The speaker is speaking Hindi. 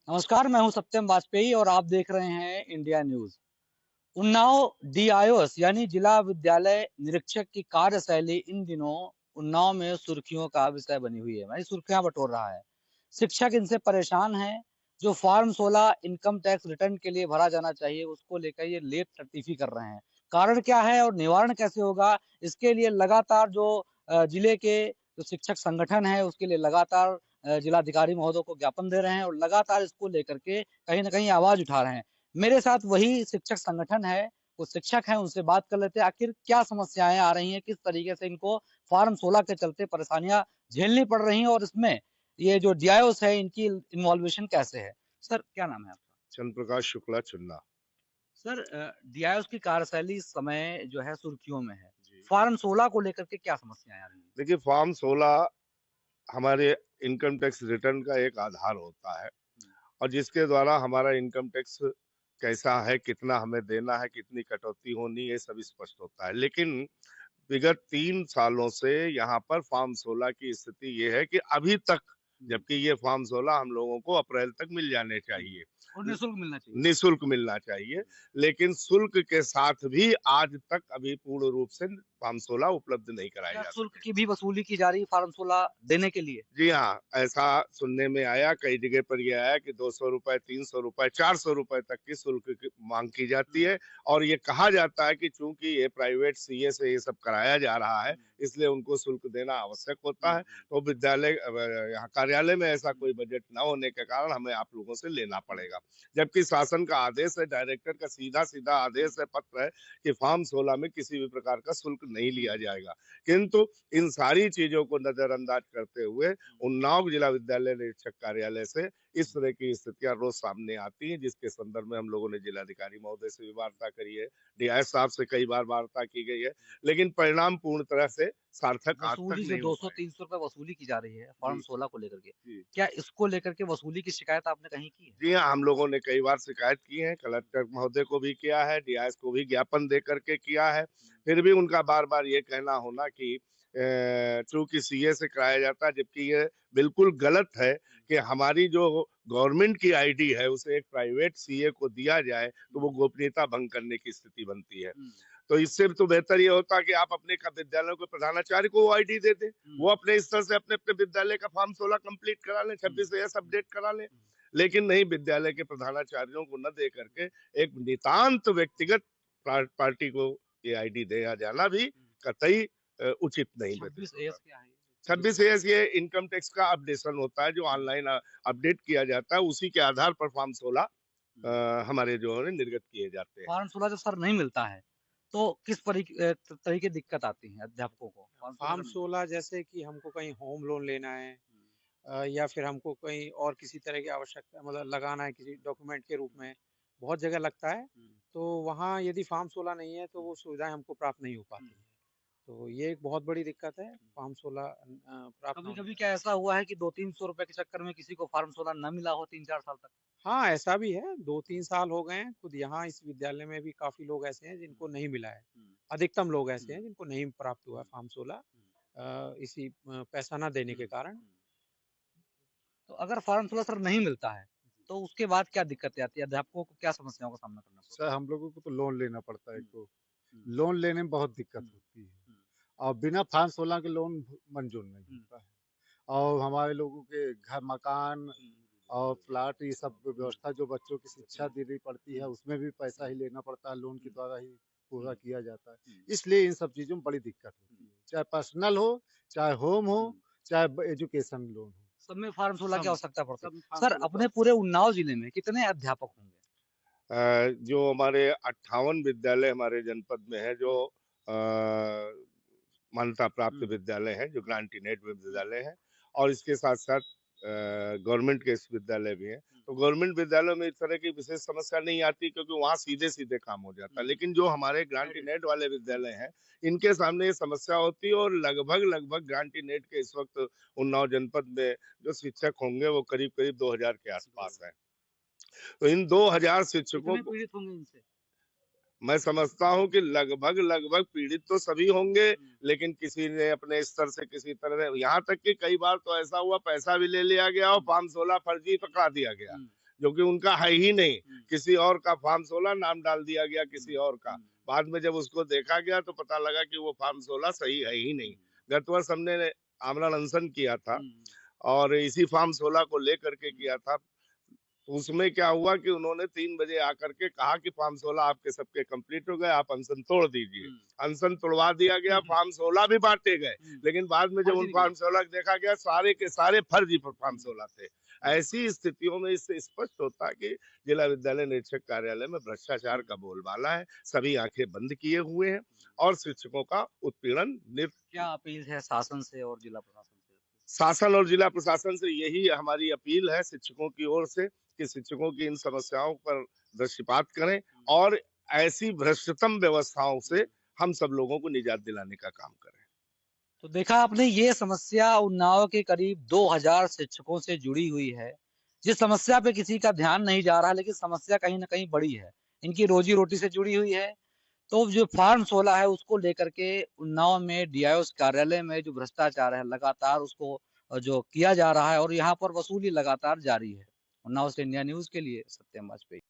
नमस्कार, मैं हूं सत्यम वाजपेयी और आप देख रहे हैं इंडिया न्यूज। उन्नाव डीआईओएस यानी जिला विद्यालय निरीक्षक की कार्यशैली इन दिनों उन्नाव में सुर्खियों का विषय बनी हुई है, वही सुर्खियां बटोर रहा है। शिक्षक इनसे परेशान हैं। जो फॉर्म 16 इनकम टैक्स रिटर्न के लिए भरा जाना चाहिए, उसको लेकर ये लेट लतीफी कर रहे हैं। कारण क्या है और निवारण कैसे होगा, इसके लिए लगातार जो जिले के जो शिक्षक संगठन है, उसके लिए लगातार जिलाधिकारी महोदय को ज्ञापन दे रहे हैं और लगातार इसको लेकर के कहीं ना कहीं आवाज उठा रहे हैं। मेरे साथ वही शिक्षक संगठन है, वो शिक्षक हैं, उनसे बात कर लेते हैं आखिर क्या समस्याएं आ रही हैं, किस तरीके से इनको फॉर्म 16 के चलते परेशानियां झेलनी पड़ रही हैं और इसमें ये जो डीआईओस है इनकी इन्वॉल्वेशन कैसे है। सर, क्या नाम है आपका? चंद्र प्रकाश शुक्ला चुन्ना। सर, डीआईओस की कार्यशैली इस समय जो है सुर्खियों में है। जी। फॉर्म 16 को लेकर के क्या समस्याएं आ रही हैं? देखिए, फॉर्म 16 हमारे इनकम टैक्स रिटर्न का एक आधार होता है और जिसके द्वारा हमारा इनकम टैक्स कैसा है, कितना हमें देना है, कितनी कटौती होनी है, ये सब स्पष्ट होता है। लेकिन विगत 3 सालों से यहाँ पर फॉर्म 16 की स्थिति ये है कि अभी तक, जबकि ये फॉर्म 16 हम लोगों को अप्रैल तक मिल जाने चाहिए, और निःशुल्क मिलना चाहिए। निःशुल्क मिलना चाहिए, लेकिन शुल्क के साथ भी आज तक अभी पूर्ण रूप से फॉर्म 16 उपलब्ध नहीं कराए क्या जा शुल्क सके। की भी वसूली की जा रही है फॉर्म 16 देने के लिए? जी हाँ, ऐसा सुनने में आया, कई जगह पर ये आया कि 200 रुपए, 300 रुपए, 400 रुपए तक की शुल्क की मांग की जाती है और ये कहा जाता है कि चूंकि ये प्राइवेट सीए से ये सब कराया जा रहा है, इसलिए उनको शुल्क देना आवश्यक होता है। तो विद्यालय यहाँ कार्यालय में ऐसा कोई बजट न होने के कारण हमें आप लोगों से लेना पड़ेगा। जबकि शासन का आदेश है, डायरेक्टर का सीधा-सीधा आदेश है, पत्र है कि फॉर्म 16 में किसी भी प्रकार का शुल्क नहीं लिया जाएगा। किंतु इन सारी चीजों को नजरअंदाज करते हुए उन्नाव जिला विद्यालय निरीक्षक कार्यालय से इस तरह की स्थितियां रोज सामने आती हैं, जिसके संदर्भ में हम लोगों ने जिलाधिकारी महोदय से भी वार्ता करी है, डीआईएस साहब से कई बार वार्ता की गई है, लेकिन परिणाम पूर्ण तरह से सार्थक आज तक वसूली जो नहीं हो पाए। 200-300 रुपए वसूली की जा रही है फॉर्म जी 16 को लेकर के, जी। क्या इसको लेकर के वसूली की शिकायत आपने कहीं की है? जी हाँ, हम लोगों ने कई बार शिकायत की है, कलेक्टर महोदय को भी किया है, डीआईएस को भी ज्ञापन दे करके किया है। फिर भी उनका बार-बार ये कहना होना कि चूँकि सीए से कराया जाता है, जबकि ये बिल्कुल गलत है कि हमारी जो गवर्नमेंट की आईडी है, उसे एक प्राइवेट सीए को दिया जाए, तो वो गोपनीयता भंग करने की स्थिति बनती है। तो इससे तो बेहतर ये होता कि आप अपने विद्यालयों के प्रधानाचार्य को वो आईडी दे दें। वो अपने स्तर से अपने-अपने विद्यालय का फॉर्म 16 कंप्लीट करा लें, 26 एस अपडेट करा लें। लेकिन नहीं, विद्यालय के प्रधानाचार्यों को न दे करके एक नितांत व्यक्तिगत पार्टी को ये आईडी दिया जाना भी कतई उचित नहीं प्रतीत 26 होता। एएस क्या है? 26 एस ये इनकम टैक्स का अपडेशन होता है, जो ऑनलाइन अपडेट किया जाता है, उसी के आधार पर फॉर्म 16 हमारे जो है निर्गत किए जाते हैं। फॉर्म 16 जब सर नहीं मिलता है, तो किस तरह की दिक्कत आती है अध्यापकों को फॉर्म 16 फॉर्म अगर नहीं 16 जैसे कि हमको कहीं होम लोन लेना है या फिर हमको कहीं और किसी तरह की आवश्यकता मतलब लगाना है किसी डॉक्यूमेंट के रूप में, बहुत जगह लगता है। तो वहाँ यदि फॉर्म 16 नहीं है तो वो सुविधाएं हमको प्राप्त नहीं हो पाती है। तो ये एक बहुत बड़ी दिक्कत है फॉर्म 16 प्राप्त ना कभी होने कभी का। क्या ऐसा हुआ है कि 200-300 रुपए के चक्कर में किसी को फॉर्म 16 न मिला हो 3-4 साल तक? हाँ, ऐसा भी है, 2-3 साल हो गए हैं, खुद यहाँ इस विद्यालय में भी काफ़ी लोग ऐसे हैं जिनको नहीं मिला है। अधिकतम लोग ऐसे हैं जिनको नहीं प्राप्त हुआ है फॉर्म 16 इसी पैसा ना देने के कारण। तो अगर फॉर्म 16 सर नहीं मिलता है, तो उसके बाद क्या दिक्कतें आती है? अध्यापकों को क्या समस्याओं का सामना करना सर पड़ता है? हम लोगों को तो लोन लेना पड़ता है, तो हुँ, लोन लेने में बहुत दिक्कत होती है हुँ, और बिना फॉर्म 16 के लोन मंजूर नहीं होता है। और हमारे लोगों के घर मकान और प्लाट ये सब व्यवस्था जो बच्चों की शिक्षा देनी पड़ती है, उसमें भी पैसा ही लेना पड़ता है, लोन के द्वारा ही पूरा किया जाता है। इसलिए इन सब चीज़ों में बड़ी दिक्कत होती है, चाहे पर्सनल हो, चाहे होम हो, चाहे एजुकेशन लोन हो। सब में फॉर्म 16 की सब आवश्यकता पड़ती सब में है। फॉर्म सर, 16 अपने पूरे उन्नाव जिले में कितने अध्यापक होंगे? जो हमारे 58 विद्यालय हमारे जनपद में है, जो मान्यता प्राप्त विद्यालय हैं, जो ग्रांटीनेट विद्यालय हैं और इसके साथ-साथ गवर्नमेंट के विद्यालय भी हैं। तो गवर्नमेंट विद्यालयों में इस तरह की विशेष समस्या नहीं आती, क्योंकि वहाँ सीधे-सीधे काम हो जाता है। लेकिन जो हमारे ग्रांटीनेट वाले विद्यालय हैं, इनके सामने ये समस्या होती है और लगभग ग्रांटीनेट के इस वक़्त उन्नाव जनपद में जो शिक्षक होंगे, वो करीब-करीब 2000 के आस-पास हैं। तो इन 2000 शिक्षकों कितने को पीड़ित होंगे इनसे? मैं समझता हूँ कि लगभग पीड़ित तो सभी होंगे, लेकिन किसी ने अपने स्तर से किसी तरह, यहाँ तक कि कई बार तो ऐसा हुआ पैसा भी ले लिया गया और फॉर्म 16 फर्जी पकड़ा दिया गया। जो कि उनका है ही नहीं। किसी और का फार्म 16 नाम डाल दिया गया किसी और का। बाद में जब उसको देखा गया तो पता लगा कि वो फार्म 16 सही है ही नहीं। गत वर्ष हमने आमरण अनशन किया था और इसी फार्म 16 को लेकर के किया था। तो उसमें क्या हुआ कि उन्होंने 3 बजे आकर के कहा कि फार्म 16 आपके सबके कंप्लीट हो गए, आप अनशन तोड़ दीजिए। अनशन तोड़वा दिया गया, फार्म 16 भी बांटे गए, लेकिन बाद में जब उन फार्म 16 को देखा गया, सारे के सारे फर्जी फार्म 16 थे। ऐसी स्थितियों में इससे स्पष्ट होता है कि जिला विद्यालय निरीक्षक कार्यालय में भ्रष्टाचार का बोलबाला है, सभी आंखें बंद किए हुए हैं और शिक्षकों का उत्पीड़न क्या अपील है शासन से और जिला प्रशासन से? शासन और जिला प्रशासन से यही हमारी अपील है शिक्षकों की ओर से कि शिक्षकों की इन समस्याओं पर दृष्टिपात करें और ऐसी भ्रष्टतम व्यवस्थाओं से हम सब लोगों को निजात दिलाने का काम करें। तो देखा आपने, ये समस्या उन्नाव के करीब 2000 शिक्षकों से जुड़ी हुई है। जिस समस्या पे किसी का ध्यान नहीं जा रहा, लेकिन समस्या कहीं ना कहीं बड़ी है, इनकी रोजी रोटी से जुड़ी हुई है। तो जो फार्म 16 है उसको लेकर के उन्नाव में डीआईओ कार्यालय में जो भ्रष्टाचार है लगातार उसको जो किया जा रहा है और यहाँ पर वसूली लगातार जारी है। उन्नाव से इंडिया न्यूज के लिए सत्यम वाजपेयी।